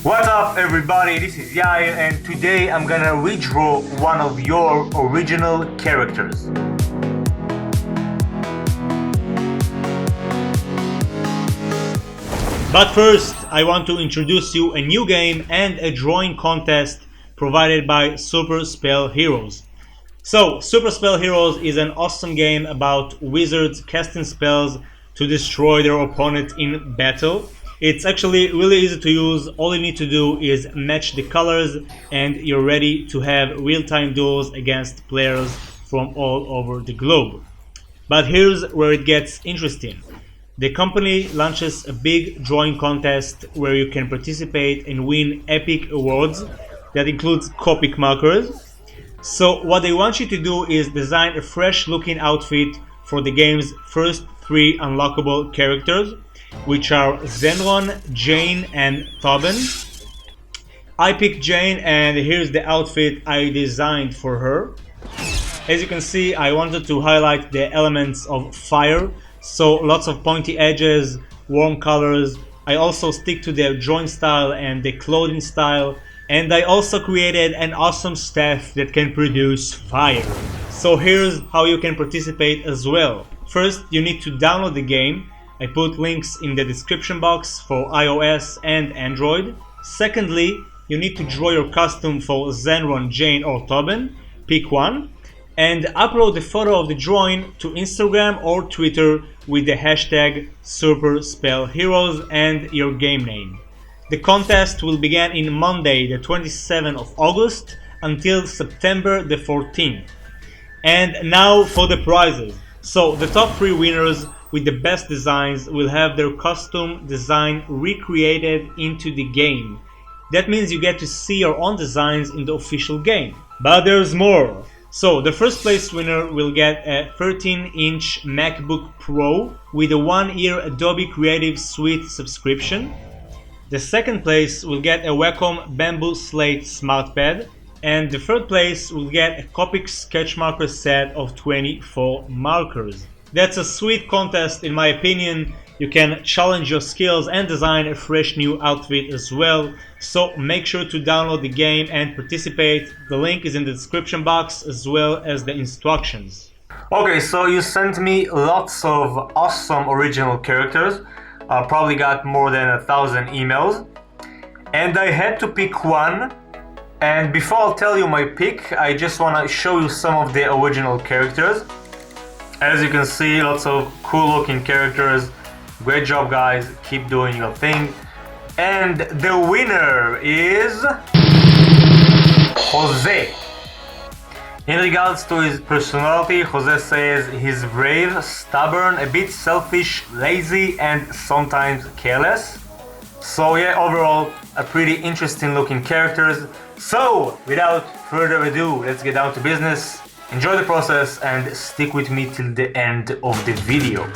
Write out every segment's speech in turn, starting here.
What's up everybody, this is Yair and today I'm gonna redraw one of your original characters. But first, I want to introduce you a new game and a drawing contest provided by Super Spell Heroes. So, Super Spell Heroes is an awesome game about wizards casting spells to destroy their opponent in battle. It's actually really easy to use. All you need to do is match the colors and you're ready to have real-time duels against players from all over the globe. But here's where it gets interesting. The company launches a big drawing contest where you can participate and win epic awards that includes Copic markers. So what they want you to do is design a fresh looking outfit for the game's first three unlockable characters, which are Zenron, Jane, and Tobin. I picked Jane and here's the outfit I designed for her. As you can see, I wanted to highlight the elements of fire, so lots of pointy edges, warm colors. I also stick to the drawing style and the clothing style, and I also created an awesome staff that can produce fire. So here's how you can participate as well. First, you need to download the game. I put links in the description box for iOS and Android. Secondly, you need to draw your costume for Zenron, Jane, or Tobin. Pick one. And upload the photo of the drawing to Instagram or Twitter with the hashtag SuperSpellHeroes and your game name. The contest will begin in Monday the 27th of August until September the 14th. And now for the prizes. So the top 3 winners with the best designs will have their costume design recreated into the game. That means you get to see your own designs in the official game. But there's more. So the first place winner will get a 13-inch MacBook Pro with a 1-year Adobe Creative Suite subscription. The second place will get a Wacom Bamboo Slate SmartPad. And the third place will get a Copic sketch marker set of 24 markers. That's a sweet contest in my opinion. You can challenge your skills and design a fresh new outfit as well. So make sure to download the game and participate. The link is in the description box as well as the instructions. Okay, so you sent me lots of awesome original characters. Probably got more than 1,000 emails. And I had to pick one. And before I'll tell you my pick, I just want to show you some of the original characters. As you can see, lots of cool looking characters. Great job guys, keep doing your thing. And the winner is Jose. In regards to his personality, Jose says he's brave, stubborn, a bit selfish, lazy, and sometimes careless. So yeah, overall, a pretty interesting looking characters. So, without further ado, let's get down to business. Enjoy the process and stick with me till the end of the video.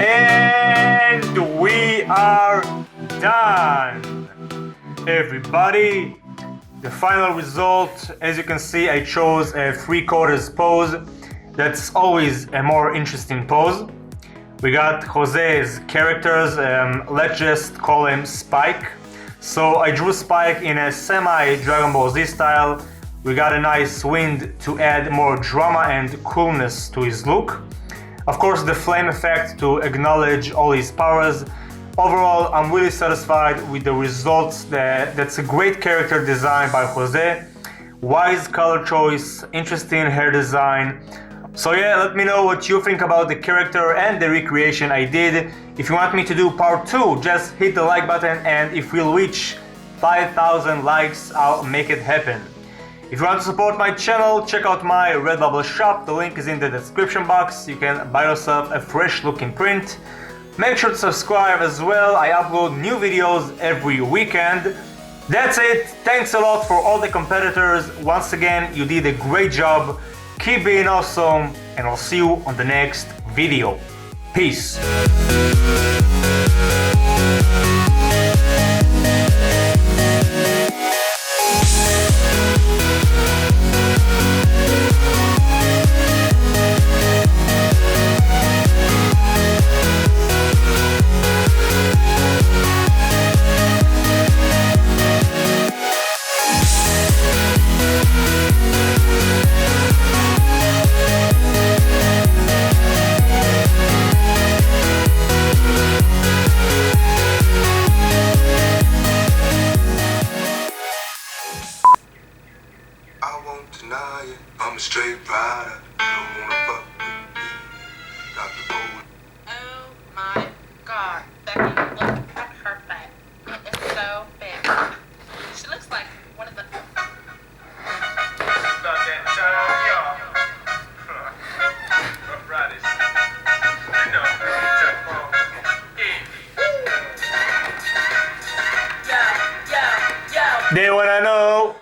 And we are done! Everybody, the final result, as you can see, I chose a 3/4 pose. That's always a more interesting pose. We got Jose's characters, let's just call him Spike. So I drew Spike in a semi-Dragon Ball Z style. We got a nice wind to add more drama and coolness to his look. Of course, the flame effect to acknowledge all his powers. Overall, I'm really satisfied with the results. That's a great character design by Jose. Wise color choice, interesting hair design. So yeah, let me know what you think about the character and the recreation I did. If you want me to do part 2, just hit the like button, and if we'll reach 5,000 likes, I'll make it happen. If you want to support my channel, check out my Redbubble shop, the link is in the description box. You can buy yourself a fresh looking print. Make sure to subscribe as well, I upload new videos every weekend. That's it, thanks a lot for all the competitors. Once again, you did a great job. Keep being awesome, and I'll see you on the next video. Peace. I'm a straight rider, you don't wanna fuck with me. Got the bowl. Oh my god, Becky, look at her back. It is so big. She looks like one of the... About that time, y'all. Rough Riders. You know, check from. Yo, yo, yo. They wanna know.